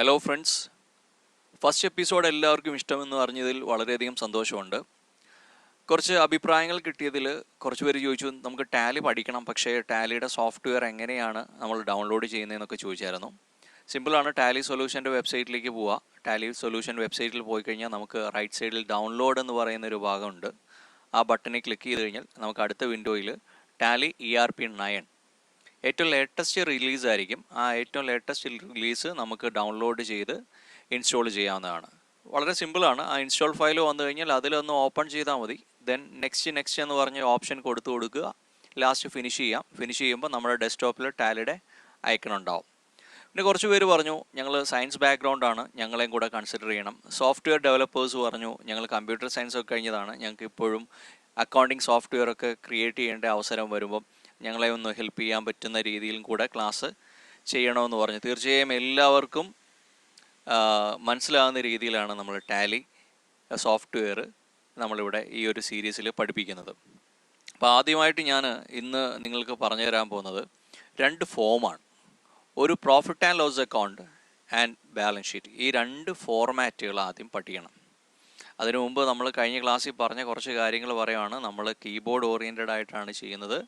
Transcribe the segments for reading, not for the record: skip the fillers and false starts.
Hello friends, first episode എല്ലാവർക്കും ഇഷ്ടമെന്ന് അറിഞ്ഞതിൽ വളരെയധികം സന്തോഷമുണ്ട്. കുറച്ച് അഭിപ്രായങ്ങൾ കിട്ടിയതിൽ കുറച്ച് പേര് ചോദിച്ചു നമുക്ക് ടാലി പഠിക്കണം, പക്ഷേ ടാലിയുടെ സോഫ്റ്റ്വെയർ എങ്ങനെയാണ് നമ്മൾ ഡൗൺലോഡ് ചെയ്യുന്നതെന്നൊക്കെ ചോദിച്ചായിരുന്നു. സിമ്പിളാണ്. ടാലി സൊല്യൂഷൻ്റെ വെബ്സൈറ്റിലേക്ക് പോവുക. ടാലി സൊല്യൂഷൻ വെബ്സൈറ്റിൽ പോയി കഴിഞ്ഞാൽ നമുക്ക് റൈറ്റ് സൈഡിൽ ഡൗൺലോഡ് എന്ന് പറയുന്ന ഒരു ഭാഗമുണ്ട്. ആ ബട്ടണിൽ ക്ലിക്ക് ചെയ്ത് കഴിഞ്ഞാൽ നമുക്ക് അടുത്ത വിൻഡോയിൽ ടാലി ERP9 ഏറ്റവും ലേറ്റസ്റ്റ് റിലീസ് ആയിരിക്കും. ആ ഏറ്റവും ലേറ്റസ്റ്റ് റിലീസ് നമുക്ക് ഡൗൺലോഡ് ചെയ്ത് ഇൻസ്റ്റാൾ ചെയ്യാവുന്നതാണ്. വളരെ സിമ്പിളാണ്. ആ ഇൻസ്റ്റാൾ ഫയൽ വന്നു കഴിഞ്ഞാൽ അതിലൊന്ന് ഓപ്പൺ ചെയ്താൽ മതി. ദെൻ നെക്സ്റ്റ് എന്ന് പറഞ്ഞ ഓപ്ഷൻ കൊടുത്തു കൊടുക്കുക. ലാസ്റ്റ് ഫിനിഷ് ചെയ്യാം. ഫിനിഷ് ചെയ്യുമ്പോൾ നമ്മുടെ ഡെസ്ക്ടോപ്പിൽ ടാലിയുടെ ഐക്കൺ ഉണ്ടാവും. പിന്നെ കുറച്ച് പേര് പറഞ്ഞു ഞങ്ങൾ സയൻസ് ബാക്ക്ഗ്രൗണ്ടാണ്, ഞങ്ങളെയും കൂടെ കൺസിഡർ ചെയ്യണം. സോഫ്റ്റ്വെയർ ഡെവലപ്പേഴ്സ് പറഞ്ഞു ഞങ്ങൾ കമ്പ്യൂട്ടർ സയൻസ് ഒക്കെ കഴിഞ്ഞതാണ്, ഞങ്ങൾക്ക് ഇപ്പോഴും അക്കൗണ്ടിങ് സോഫ്റ്റ്വെയർ ഒക്കെ ക്രിയേറ്റ് ചെയ്യേണ്ട അവസരം വരുമ്പം ഞങ്ങളെ ഒന്ന് ഹെൽപ്പ് ചെയ്യാൻ പറ്റുന്ന രീതിയിലും കൂടെ ക്ലാസ് ചെയ്യണമെന്ന് പറഞ്ഞു. തീർച്ചയായും എല്ലാവർക്കും മനസ്സിലാകുന്ന രീതിയിലാണ് നമ്മൾ ടാലി സോഫ്റ്റ്വെയർ നമ്മളിവിടെ ഈ ഒരു സീരീസിൽ പഠിപ്പിക്കുന്നത്. അപ്പോൾ ആദ്യമായിട്ട് ഞാൻ ഇന്ന് നിങ്ങൾക്ക് പറഞ്ഞു തരാൻ പോകുന്നത് 2 ഫോമാണ്. ഒരു profit and loss account and balance sheet. ഈ 2 ഫോർമാറ്റുകൾ ആദ്യം പഠിക്കണം. അതിനു മുമ്പ് നമ്മൾ കഴിഞ്ഞ ക്ലാസ്സിൽ പറഞ്ഞ കുറച്ച് കാര്യങ്ങൾ പറയുകയാണ്. നമ്മൾ കീബോർഡ് ഓറിയൻറ്റഡ് ആയിട്ടാണ് ചെയ്യുന്നത്.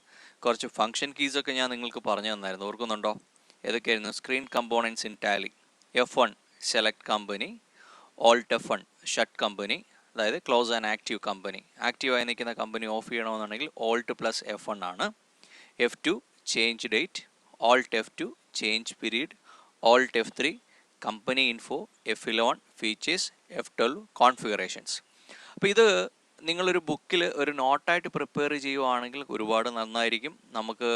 കുറച്ച് ഫംഗ്ഷൻ കീസൊക്കെ ഞാൻ നിങ്ങൾക്ക് പറഞ്ഞു തന്നായിരുന്നു, ഓർക്കുന്നുണ്ടോ? ഏതൊക്കെയായിരുന്നു? Screen components in Tally. F1 select company, Alt F1 shut company, അതായത് ക്ലോസ് ആൻഡ് ആക്റ്റീവ് കമ്പനി. ആക്റ്റീവായി നിൽക്കുന്ന കമ്പനി ഓഫ് ചെയ്യണമെന്നുണ്ടെങ്കിൽ Alt+F1 ആണ്. F2 change date, Alt F2 change period, Alt F3 company info, F11 features, F12 configurations. അപ്പോൾ ഇത് നിങ്ങളൊരു ബുക്കിൽ ഒരു നോട്ടായിട്ട് പ്രിപ്പയർ ചെയ്യുവാണെങ്കിൽ ഒരുപാട് നന്നായിരിക്കും. നമുക്ക്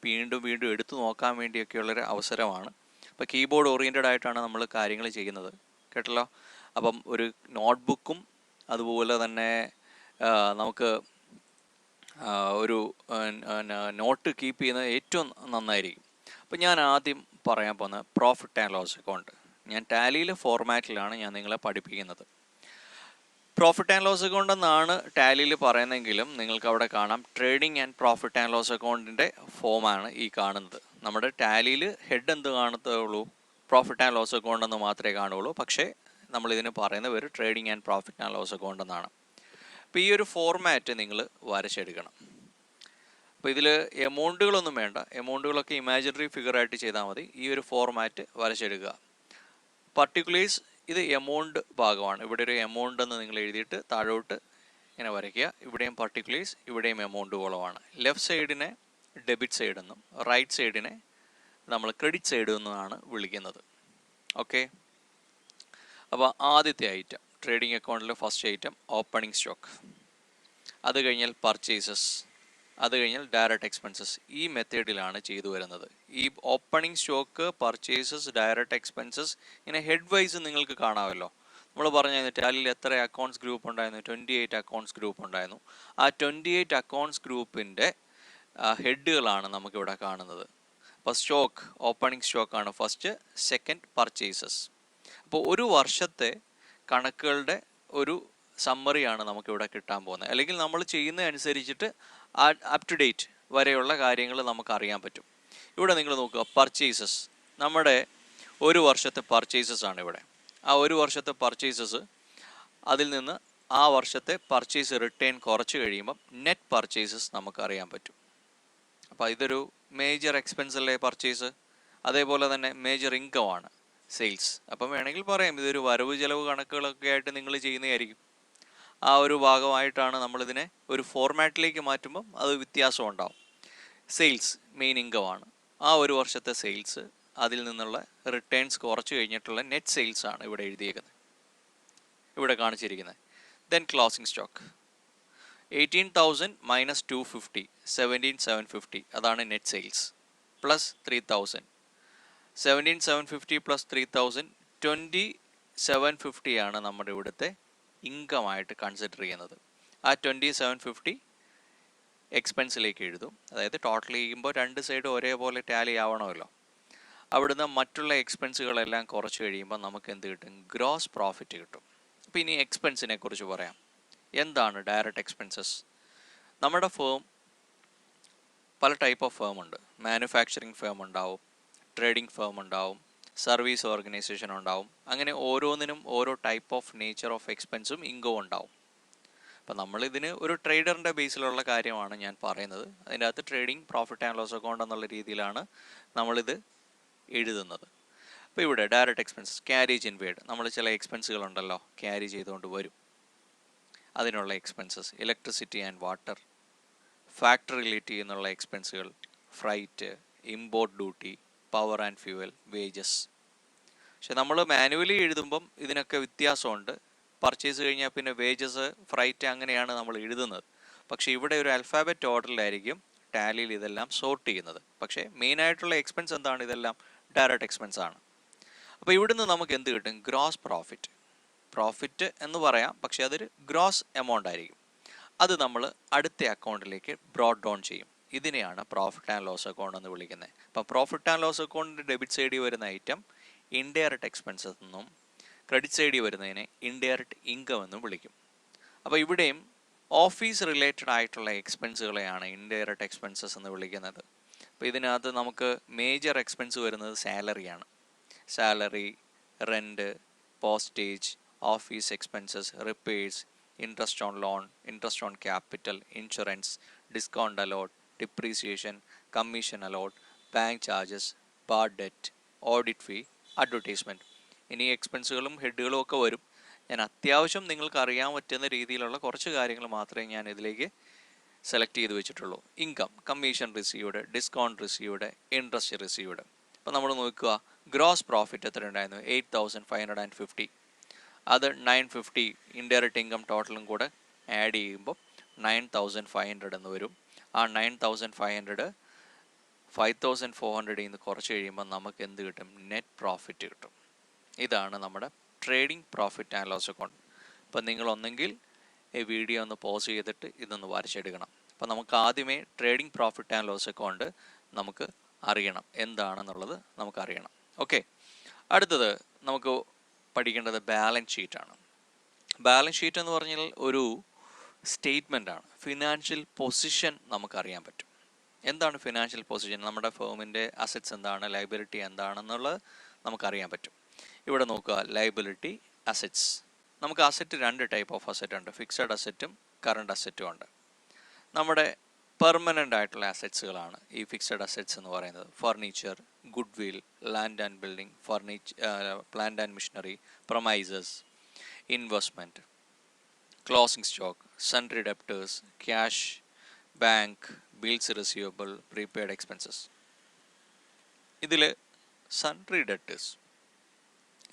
വീണ്ടും വീണ്ടും എടുത്തു നോക്കാൻ വേണ്ടിയൊക്കെയുള്ളൊരു അവസരമാണ്. അപ്പോൾ കീബോർഡ് ഓറിയൻറ്റഡ് ആയിട്ടാണ് നമ്മൾ കാര്യങ്ങൾ ചെയ്യുന്നത്, കേട്ടല്ലോ. അപ്പം ഒരു നോട്ട്ബുക്കും അതുപോലെ തന്നെ നമുക്ക് ഒരു നോട്ട് കീപ്പ് ചെയ്യുന്നത് ഏറ്റവും നന്നായിരിക്കും. അപ്പോൾ ഞാൻ ആദ്യം പറയാൻ പോകുന്നത് പ്രോഫിറ്റ് ആൻഡ് ലോസ് അക്കൗണ്ട്. ഞാൻ ടാലിയിലെ ഫോർമാറ്റിലാണ് ഞാൻ നിങ്ങളെ പഠിപ്പിക്കുന്നത്. പ്രോഫിറ്റ് ആൻഡ് ലോസ് അക്കൗണ്ട് എന്നാണ് ടാലിയിൽ പറയുന്നതെങ്കിലും നിങ്ങൾക്ക് അവിടെ കാണാം trading and profit and loss അക്കൗണ്ടിൻ്റെ ഫോമാണ് ഈ കാണുന്നത്. നമ്മുടെ ടാലിയിൽ ഹെഡ് എന്ത് കാണത്തുള്ളൂ? പ്രോഫിറ്റ് ആൻഡ് ലോസ് അക്കൗണ്ട് എന്ന് മാത്രമേ കാണുള്ളൂ. പക്ഷേ നമ്മളിതിന് പറയുന്ന പേര് trading and profit and loss account എന്നാണ്. അപ്പോൾ ഈ ഒരു ഫോർമാറ്റ് നിങ്ങൾ വരച്ചെടുക്കണം. അപ്പോൾ ഇതിൽ എമൗണ്ടുകളൊന്നും വേണ്ട, എമൗണ്ടുകളൊക്കെ ഇമാജിനറി ഫിഗറായിട്ട് ചെയ്താൽ മതി. ഈ ഒരു ഫോർമാറ്റ് വരച്ചെടുക്കുക. പർട്ടിക്കുലേഴ്സ് ഇത് എമൗണ്ട് ഭാഗമാണ്. ഇവിടെ ഒരു എമൗണ്ട് എന്ന് നിങ്ങൾ എഴുതിയിട്ട് താഴോട്ട് ഇങ്ങനെ വരയ്ക്കുക. ഇവിടെയും പർട്ടിക്കുലേഴ്സ്, ഇവിടെയും എമൗണ്ട് കോളമാണ്. ലെഫ്റ്റ് സൈഡിനെ ഡെബിറ്റ് സൈഡ് എന്നും റൈറ്റ് സൈഡിനെ നമ്മൾ ക്രെഡിറ്റ് സൈഡ് എന്നുമാണ് വിളിക്കുന്നത്. ഓക്കെ. അപ്പോൾ ആദ്യത്തെ ഐറ്റം ട്രേഡിംഗ് അക്കൗണ്ടിലെ ഫസ്റ്റ് ഐറ്റം ഓപ്പണിംഗ് സ്റ്റോക്ക്. അത് കഴിഞ്ഞാൽ പർച്ചേസസ്, അത് കഴിഞ്ഞാൽ ഡയറക്റ്റ് എക്സ്പെൻസസ്. ഈ മെത്തേഡിലാണ് ചെയ്തു വരുന്നത്. ഈ opening stock, purchases, direct expenses ഇങ്ങനെ ഹെഡ് വൈസ് നിങ്ങൾക്ക് കാണാമല്ലോ. നമ്മൾ പറഞ്ഞായിരുന്നു ടാലിയിൽ എത്ര അക്കൗണ്ട്സ് ഗ്രൂപ്പ് ഉണ്ടായിരുന്നു? 28 അക്കൗണ്ട്സ് ഗ്രൂപ്പ് ഉണ്ടായിരുന്നു. ആ 28 അക്കൗണ്ട്സ് ഗ്രൂപ്പിൻ്റെ ഹെഡുകളാണ് നമുക്കിവിടെ കാണുന്നത്. അപ്പോൾ സ്റ്റോക്ക്, ഓപ്പണിംഗ് സ്റ്റോക്കാണ് ഫസ്റ്റ്, സെക്കൻഡ് പർച്ചേസസ്. അപ്പോൾ ഒരു വർഷത്തെ കണക്കുകളുടെ ഒരു സമ്മറിയാണ് നമുക്കിവിടെ കിട്ടാൻ പോകുന്നത്. അല്ലെങ്കിൽ നമ്മൾ ചെയ്യുന്നതനുസരിച്ചിട്ട് അപ് ടു ഡേറ്റ് വരെയുള്ള കാര്യങ്ങൾ നമുക്ക് അറിയാൻ പറ്റും. ഇവിടെ നിങ്ങൾ നോക്കുക, പർച്ചേസസ്, നമ്മുടെ ഒരു വർഷത്തെ പർച്ചേസസ് ആണ് ഇവിടെ. ആ ഒരു വർഷത്തെ പർച്ചേസസ്, അതിൽ നിന്ന് ആ വർഷത്തെ പർച്ചേസ് റിട്ടേൺ കുറച്ച് കഴിയുമ്പം നെറ്റ് പർച്ചേസസ് നമുക്ക് അറിയാൻ പറ്റും. അപ്പോൾ ഇതൊരു മേജർ എക്സ്പെൻസ് അല്ലേ പർച്ചേസ്. അതേപോലെ തന്നെ മേജർ ഇൻകം ആണ് സെയിൽസ്. അപ്പം വേണമെങ്കിൽ പറയാം ഇതൊരു വരവ് ചെലവ് കണക്കുകളൊക്കെ ആയിട്ട് നിങ്ങൾ ചെയ്യുന്നതായിരിക്കും. ആ ഒരു ഭാഗമായിട്ടാണ് നമ്മളിതിനെ ഒരു ഫോർമാറ്റിലേക്ക് മാറ്റുമ്പം അത് വ്യത്യാസം ഉണ്ടാവും. സെയിൽസ് മെയിൻ ഇൻകം ആണ്. ആ ഒരു വർഷത്തെ സെയിൽസ്, അതിൽ നിന്നുള്ള റിട്ടേൺസ് കുറച്ച് കഴിഞ്ഞിട്ടുള്ള നെറ്റ് സെയിൽസ് ആണ് ഇവിടെ എഴുതിയിരിക്കുന്നത്, ഇവിടെ കാണിച്ചിരിക്കുന്നത്. ദെൻ ക്ലോസിംഗ് സ്റ്റോക്ക് 18,000 മൈനസ് 250, 17,750 അതാണ് നെറ്റ് സെയിൽസ്. പ്ലസ് 3,000, 17,750 പ്ലസ് 3,000, 20,750 ആണ് നമ്മുടെ ഇവിടുത്തെ ഇൻകം ആയിട്ട് കൺസിഡർ ചെയ്യുന്നത്. ആ 20,750 എക്സ്പെൻസിലേക്ക് എഴുതും. അതായത് ടോട്ടൽ ചെയ്യുമ്പോൾ രണ്ട് സൈഡ് ഒരേപോലെ ടാലി ആവണമല്ലോ. അവിടുന്ന് മറ്റുള്ള എക്സ്പെൻസുകളെല്ലാം കുറച്ച് കഴിയുമ്പോൾ നമുക്ക് എന്ത് കിട്ടും? ഗ്രോസ് പ്രോഫിറ്റ് കിട്ടും. അപ്പോൾ ഇനി എക്സ്പെൻസിനെ കുറിച്ച് പറയാം. എന്താണ് ഡയറക്റ്റ് എക്സ്പെൻസസ്? നമ്മുടെ ഫേം പല ടൈപ്പ് ഓഫ് ഫേം ഉണ്ട്. മാനുഫാക്ചറിങ് ഫേം ഉണ്ടാവും, ട്രേഡിംഗ് ഫേം ഉണ്ടാവും, സർവീസ് ഓർഗനൈസേഷൻ ഉണ്ടാവും. അങ്ങനെ ഓരോന്നിനും ഓരോ ടൈപ്പ് ഓഫ് നേച്ചർ ഓഫ് എക്സ്പെൻസും ഇൻകം ഉണ്ടാവും. അപ്പം നമ്മളിതിന് ഒരു ട്രേഡറിൻ്റെ ബേസിലുള്ള കാര്യമാണ് ഞാൻ പറയുന്നത്. അതിൻ്റെ അകത്ത് trading profit and loss account എന്നുള്ള രീതിയിലാണ് നമ്മളിത് എഴുതുന്നത്. അപ്പോൾ ഇവിടെ ഡയറക്റ്റ് എക്സ്പെൻസസ്, ക്യാരേജ് ഇൻവേഡ്, നമ്മൾ ചില എക്സ്പെൻസുകൾ ഉണ്ടല്ലോ ക്യാരി ചെയ്തുകൊണ്ട് വരും, അതിനുള്ള expenses, electricity and water, factory relate ചെയ്യുന്നുള്ള എക്സ്പെൻസുകൾ, freight, import duty, power and fuel, wages. പക്ഷെ നമ്മൾ മാനുവലി എഴുതുമ്പം ഇതിനൊക്കെ വ്യത്യാസമുണ്ട്. പർച്ചേസ് കഴിഞ്ഞാൽ പിന്നെ വേജസ്, ഫ്രൈറ്റ് അങ്ങനെയാണ് നമ്മൾ എഴുതുന്നത്. പക്ഷേ ഇവിടെ ഒരു അൽഫാബറ്റ് ഓർഡറിലായിരിക്കും ടാലിയിൽ ഇതെല്ലാം സോർട്ട് ചെയ്യുന്നത്. പക്ഷേ മെയിനായിട്ടുള്ള എക്സ്പെൻസ് എന്താണ്? ഇതെല്ലാം ഡയറക്റ്റ് എക്സ്പെൻസ് ആണ്. അപ്പോൾ ഇവിടുന്ന് നമുക്ക് എന്ത് കിട്ടും? Gross profit. പ്രോഫിറ്റ് എന്ന് പറയാം, പക്ഷേ അതൊരു ഗ്രോസ് എമൗണ്ട് ആയിരിക്കും. അത് നമ്മൾ അടുത്ത അക്കൗണ്ടിലേക്ക് ബ്രോഡ് ഡൗൺ ചെയ്യും. ഇതിനെയാണ് പ്രോഫിറ്റ് ആൻഡ് ലോസ് അക്കൗണ്ട് എന്ന് വിളിക്കുന്നത്. അപ്പോൾ പ്രോഫിറ്റ് ആൻഡ് ലോസ് അക്കൗണ്ടിൻ്റെ ഡെബിറ്റ് സൈഡിൽ വരുന്ന ഐറ്റം ഇൻഡയറക്റ്റ് എക്സ്പെൻസസ് എന്നും ക്രെഡിറ്റ് സൈഡിൽ വരുന്നതിനെ ഇൻഡയറക്റ്റ് ഇൻകം എന്നും വിളിക്കും. അപ്പോൾ ഇവിടെയും ഓഫീസ് റിലേറ്റഡ് ആയിട്ടുള്ള എക്സ്പെൻസുകളെയാണ് ഇൻഡയറക്റ്റ് എക്സ്പെൻസസ് എന്ന് വിളിക്കുന്നത്. അപ്പോൾ ഇതിനകത്ത് നമുക്ക് മേജർ എക്സ്പെൻസ് വരുന്നത് സാലറിയാണ്. Salary, rent, postage, office expenses, repairs, interest on loan, interest on capital, insurance, discount allowed, depreciation, commission allowed, bank charges, bad debt, audit fee, advertisement. ഇനി എക്സ്പെൻസുകളും ഹെഡുകളും ഒക്കെ വരും. ഞാൻ അത്യാവശ്യം നിങ്ങൾക്ക് അറിയാൻ പറ്റുന്ന രീതിയിലുള്ള കുറച്ച് കാര്യങ്ങൾ മാത്രമേ ഞാൻ ഇതിലേക്ക് സെലക്ട് ചെയ്ത് വെച്ചിട്ടുള്ളൂ. Income, commission received, discount received, interest received. അപ്പോൾ നമ്മൾ നോക്കുക, ഗ്രോസ് പ്രോഫിറ്റ് എത്ര ഉണ്ടായിരുന്നു? 8,550. അത് 950 ഇൻഡയറക്റ്റ് ഇൻകം ടോട്ടലും കൂടെ ആഡ് ചെയ്യുമ്പോൾ 9,500 എന്ന് വരും. ആ 9,500 5,400 നിന്ന് കുറച്ച് കഴിയുമ്പോൾ നമുക്ക് എന്ത് കിട്ടും? നെറ്റ് പ്രോഫിറ്റ് കിട്ടും. ഇതാണ് നമ്മുടെ trading profit and loss account. അപ്പോൾ നിങ്ങളൊന്നെങ്കിൽ ഈ വീഡിയോ ഒന്ന് പോസ് ചെയ്തിട്ട് ഇതൊന്ന് വരച്ചെടുക്കണം. അപ്പോൾ നമുക്ക് ആദ്യമേ trading profit and loss account നമുക്ക് അറിയണം, എന്താണെന്നുള്ളത് നമുക്കറിയണം. ഓക്കെ, അടുത്തത് നമുക്ക് പഠിക്കേണ്ടത് ബാലൻസ് ഷീറ്റാണ്. ബാലൻസ് ഷീറ്റ് എന്ന് പറഞ്ഞാൽ ഒരു സ്റ്റേറ്റ്മെൻ്റ് ആണ്. ഫിനാൻഷ്യൽ പൊസിഷൻ നമുക്കറിയാൻ പറ്റും. എന്താണ് ഫിനാൻഷ്യൽ പൊസിഷൻ? നമ്മുടെ ഫേമിൻ്റെ അസറ്റ്സ് എന്താണ്, ലയബിലിറ്റി എന്താണെന്നുള്ളത് നമുക്കറിയാൻ പറ്റും. ഇവിടെ നോക്കുക, ലയബിലിറ്റി, അസറ്റ്സ്. നമുക്ക് അസറ്റ് രണ്ട് ടൈപ്പ് ഓഫ് അസറ്റ് ഉണ്ട്. ഫിക്സഡ് അസറ്റും കറണ്ട് അസറ്റും ഉണ്ട്. നമ്മുടെ പെർമനൻ്റ് ആയിട്ടുള്ള അസറ്റ്സുകളാണ് ഈ ഫിക്സഡ് അസറ്റ്സ് എന്ന് പറയുന്നത്. Furniture, goodwill, land and building, plant and machinery, premises, investment, closing stock, sundry debtors, cash, bank, bills receivable, prepaid expenses. ഇതിൽ സൺട്രി ഡെപ്റ്റേഴ്സ്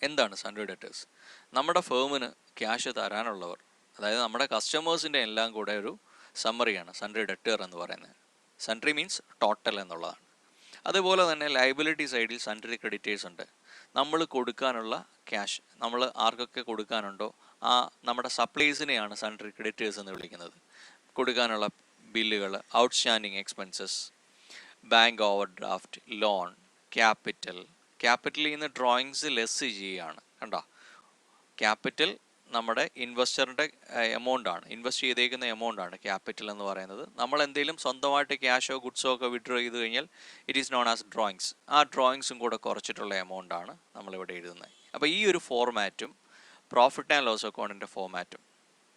എന്താണ്? Sundry debtors നമ്മുടെ ഫേമിന് ക്യാഷ് തരാനുള്ളവർ, അതായത് നമ്മുടെ കസ്റ്റമേഴ്സിൻ്റെ എല്ലാം കൂടെ ഒരു സമ്മറിയാണ് സൺട്രി ഡെപ്റ്റർ എന്ന് പറയുന്നത്. സൺട്രി മീൻസ് ടോട്ടൽ എന്നുള്ളതാണ്. അതുപോലെ തന്നെ ലയബിലിറ്റി സൈഡിൽ സൺട്രി ക്രെഡിറ്റേഴ്സ് ഉണ്ട്. നമ്മൾ കൊടുക്കാനുള്ള ക്യാഷ്, നമ്മൾ ആർക്കൊക്കെ കൊടുക്കാനുണ്ടോ ആ നമ്മുടെ സപ്ലൈസിനെയാണ് സൺട്രി ക്രെഡിറ്റേഴ്സ് എന്ന് വിളിക്കുന്നത്. കൊടുക്കാനുള്ള ബില്ലുകൾ, outstanding expenses, bank overdraft, loan, capital. ക്യാപിറ്റലിൽ നിന്ന് ഡ്രോയിങ്സ് ലെസ് ചെയ്യുകയാണ്. കണ്ടോ, ക്യാപിറ്റൽ നമ്മുടെ ഇൻവെസ്റ്ററിൻ്റെ എമൗണ്ടാണ്, ഇൻവെസ്റ്റ് ചെയ്തേക്കുന്ന എമൗണ്ടാണ് ക്യാപിറ്റൽ എന്ന് പറയുന്നത്. നമ്മൾ എന്തെങ്കിലും സ്വന്തമായിട്ട് ക്യാഷോ ഗുഡ്സോ ഒക്കെ വിഡ്രോ ചെയ്ത് കഴിഞ്ഞാൽ it is known as drawings. ആ ഡ്രോയിങ്സും കൂടെ കുറച്ചിട്ടുള്ള എമൗണ്ടാണ് നമ്മളിവിടെ എഴുതുന്നത്. അപ്പോൾ ഈ ഒരു ഫോർമാറ്റും പ്രോഫിറ്റ് ആൻഡ് ലോസ് അക്കൗണ്ടിൻ്റെ ഫോർമാറ്റും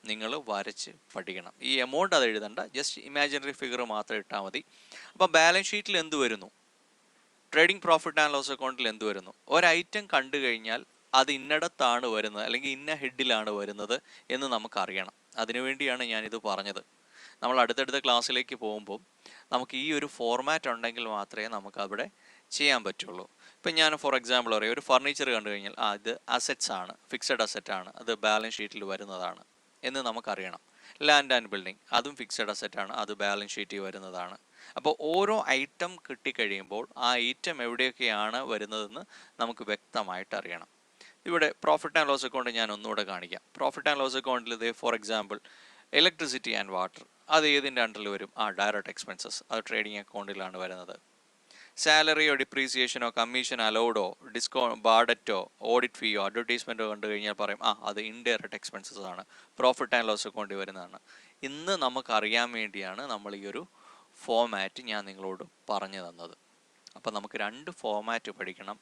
നിങ്ങൾ വരച്ച് പഠിക്കണം. ഈ എമൗണ്ട് അത് എഴുതണ്ട, ജസ്റ്റ് ഇമാജിനറി ഫിഗർ മാത്രം ഇട്ടാൽ മതി. അപ്പോൾ ബാലൻസ് ഷീറ്റിൽ എന്ത് വരുന്നു, ട്രേഡിംഗ് പ്രോഫിറ്റ് ആൻഡ് ലോസ് അക്കൗണ്ടിൽ എന്ത് വരുന്നു? ഒരൈറ്റം കണ്ടു കഴിഞ്ഞാൽ അത് ഇന്നടത്താണ് വരുന്നത് അല്ലെങ്കിൽ ഇന്ന ഹെഡിലാണ് വരുന്നത് എന്ന് നമുക്കറിയണം. അതിനുവേണ്ടിയാണ് ഞാനിത് പറഞ്ഞത്. നമ്മൾ അടുത്തടുത്ത ക്ലാസ്സിലേക്ക് പോകുമ്പോൾ നമുക്ക് ഈ ഒരു ഫോർമാറ്റ് ഉണ്ടെങ്കിൽ മാത്രമേ നമുക്ക് അവിടെ ചെയ്യാൻ പറ്റുള്ളൂ. ഇപ്പം ഞാൻ ഫോർ എക്സാമ്പിൾ പറയാം, ഒരു ഫർണിച്ചർ കണ്ടു കഴിഞ്ഞാൽ ഇത് അസറ്റ്സ് ആണ്, ഫിക്സഡ് അസറ്റാണ്, അത് ബാലൻസ് ഷീറ്റിൽ വരുന്നതാണ് എന്ന് നമുക്കറിയണം. ലാൻഡ് ആൻഡ് ബിൽഡിംഗ്, അതും ഫിക്സഡ് അസറ്റാണ്, അത് ബാലൻസ് ഷീറ്റിൽ വരുന്നതാണ്. അപ്പോൾ ഓരോ ഐറ്റം കിട്ടിക്കഴിയുമ്പോൾ ആ ഐറ്റം എവിടെയൊക്കെയാണ് വരുന്നതെന്ന് നമുക്ക് വ്യക്തമായിട്ട് അറിയണം. ഇവിടെ പ്രോഫിറ്റ് ആൻഡ് ലോസ് അക്കൗണ്ട് ഞാൻ ഒന്നുകൂടെ കാണിക്കാം. പ്രോഫിറ്റ് ആൻഡ് ലോസ് അക്കൗണ്ടിൽ ഇത് for example electricity and water, അത് ഏതിൻ്റെ അണ്ടറിൽ വരും? ഡയറക്റ്റ് എക്സ്പെൻസസ്, അത് ട്രേഡിംഗ് അക്കൗണ്ടിലാണ് വരുന്നത്. സാലറിയോ ഡിപ്രീസിയേഷനോ കമ്മീഷൻ അലൗഡോ ബാഡറ്റോ ഓഡിറ്റ് ഫീയോ അഡ്വർടൈസ്മെൻറ്റോ കണ്ടു കഴിഞ്ഞാൽ പറയും അത് ഇൻഡയറക്റ്റ് എക്സ്പെൻസസ് ആണ്, പ്രോഫിറ്റ് ആൻഡ് ലോസ് അക്കൗണ്ടിൽ വരുന്നതാണ്. ഇന്ന് നമുക്കറിയാൻ വേണ്ടിയാണ് നമ്മൾ ഈ ഒരു ഫോർമാറ്റ് ഞാൻ നിങ്ങളോട് പറഞ്ഞു തന്നത്. അപ്പോൾ നമുക്ക് രണ്ട് ഫോർമാറ്റ് പഠിക്കണം.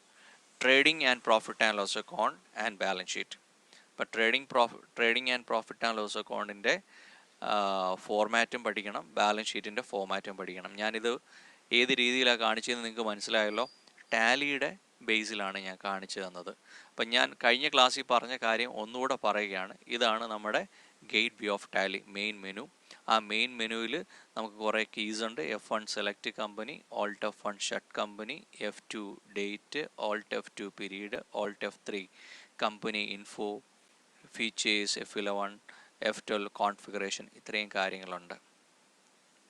Trading and profit and loss account and balance sheet. അപ്പോൾ trading and profit and loss അക്കൗണ്ടിൻ്റെ ഫോർമാറ്റും പഠിക്കണം, ബാലൻസ് ഷീറ്റിൻ്റെ ഫോർമാറ്റും പഠിക്കണം. ഞാനിത് ഏത് രീതിയിലാണ് കാണിച്ചതെന്ന് നിങ്ങൾക്ക് മനസ്സിലായല്ലോ. ടാലിയുടെ ബേസിലാണ് ഞാൻ കാണിച്ചു തന്നത്. അപ്പം ഞാൻ കഴിഞ്ഞ ക്ലാസ്സിൽ പറഞ്ഞ കാര്യം ഒന്നുകൂടെ പറയുകയാണ്. ഇതാണ് നമ്മുടെ gate view of Tally, main menu. ആ മെയിൻ മെനുവിൽ നമുക്ക് കുറേ കീസ് ഉണ്ട്. F1 select company, Alt F1 shut company, F2 date, Alt F2 period, Alt F3 company info, features, F11, F12 configuration, ഇത്രയും കാര്യങ്ങളുണ്ട്.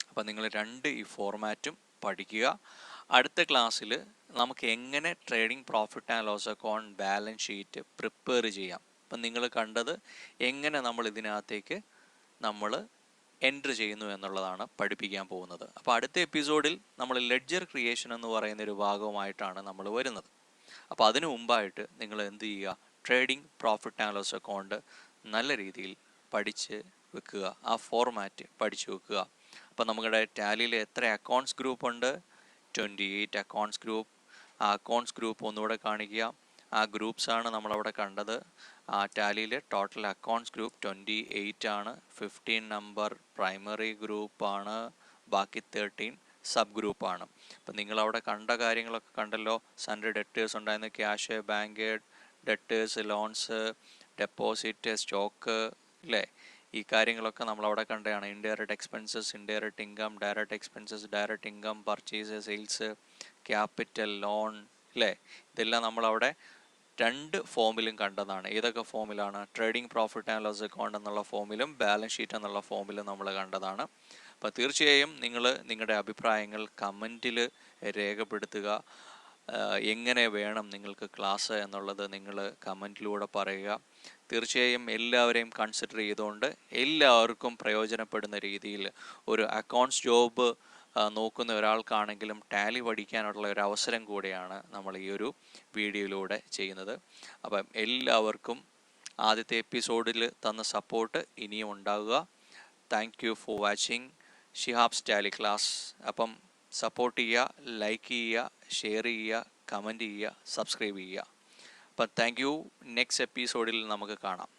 അപ്പോൾ നിങ്ങൾ ഈ ഫോർമാറ്റും പഠിക്കുക. അടുത്ത ക്ലാസ്സിൽ നമുക്ക് എങ്ങനെ trading profit and loss account balance sheet prepare ചെയ്യാം. അപ്പം നിങ്ങൾ കണ്ടത് എങ്ങനെ നമ്മൾ ഇതിനകത്തേക്ക് നമ്മൾ എൻട്രി ചെയ്യുന്നു എന്നുള്ളതാണ് പഠിപ്പിക്കാൻ പോകുന്നത്. അപ്പോൾ അടുത്ത എപ്പിസോഡിൽ നമ്മൾ ലെഡ്ജർ ക്രിയേഷൻ എന്ന് പറയുന്ന ഒരു ഭാഗവുമായിട്ടാണ് നമ്മൾ വരുന്നത്. അപ്പോൾ അതിനു മുമ്പായിട്ട് നിങ്ങൾ എന്ത് ചെയ്യുക, trading profit and loss account നല്ല രീതിയിൽ പഠിച്ച് വെക്കുക, ആ ഫോർമാറ്റ് പഠിച്ചു വെക്കുക. അപ്പോൾ നമ്മുടെ ടാലിയിൽ എത്ര അക്കൗണ്ട്സ് ഗ്രൂപ്പ് ഉണ്ട്? 28 അക്കൗണ്ട്സ് ഗ്രൂപ്പ്. ആ അക്കൗണ്ട്സ് ഗ്രൂപ്പ് ഒന്നുകൂടെ കാണിക്കുക. ആ ഗ്രൂപ്പ്സാണ് നമ്മളവിടെ കണ്ടത്. ആ ടാലിയിൽ ടോട്ടൽ അക്കൗണ്ട്സ് ഗ്രൂപ്പ് 28 ആണ്. 15 നമ്പർ പ്രൈമറി ഗ്രൂപ്പാണ്, ബാക്കി 13 സബ് ഗ്രൂപ്പാണ്. അപ്പം നിങ്ങളവിടെ കണ്ട കാര്യങ്ങളൊക്കെ കണ്ടല്ലോ. സൺഡേ ഡെറ്റേഴ്സ് ഉണ്ടായിരുന്നു, cash, bank debtors, loans, deposit, stock, ഇല്ലേ? ഈ കാര്യങ്ങളൊക്കെ നമ്മളവിടെ കണ്ടതാണ്. Indirect expenses, indirect income, direct expenses, direct income, purchase, sales, capital, loan, ഇല്ലേ? ഇതെല്ലാം നമ്മളവിടെ 2 ഫോമിലും കണ്ടതാണ്. ഏതൊക്കെ ഫോമിലാണ്? Trading profit and loss account എന്നുള്ള ഫോമിലും ബാലൻസ് ഷീറ്റ് എന്നുള്ള ഫോമിലും നമ്മൾ കണ്ടതാണ്. അപ്പോൾ തീർച്ചയായും നിങ്ങൾ നിങ്ങളുടെ അഭിപ്രായങ്ങൾ കമൻറ്റിൽ രേഖപ്പെടുത്തുക. എങ്ങനെ വേണം നിങ്ങൾക്ക് ക്ലാസ് എന്നുള്ളത് നിങ്ങൾ കമൻറ്റിലൂടെ പറയുക. തീർച്ചയായും എല്ലാവരെയും കൺസിഡർ ചെയ്തുകൊണ്ട് എല്ലാവർക്കും പ്രയോജനപ്പെടുന്ന രീതിയിൽ ഒരു അക്കൗണ്ട്സ് ജോബ് നോക്കുന്ന ഒരാൾക്കാണെങ്കിലും ടാലി പഠിക്കാനുള്ള ഒരു അവസരം കൂടെയാണ് നമ്മൾ ഈ ഒരു വീഡിയോയിലൂടെ ചെയ്യുന്നത്. അപ്പം എല്ലാവർക്കും ആദ്യത്തെ എപ്പിസോഡിൽ തന്ന സപ്പോർട്ട് ഇനിയും ഉണ്ടാകുക. Thank you for watching Shihab's Tally class. അപ്പം സപ്പോർട്ട് ചെയ്യുക, ലൈക്ക് ചെയ്യുക, ഷെയർ ചെയ്യുക, കമൻറ്റ് ചെയ്യുക, സബ്സ്ക്രൈബ് ചെയ്യുക. അപ്പം താങ്ക് യു. നെക്സ്റ്റ് എപ്പിസോഡിൽ നമുക്ക് കാണാം.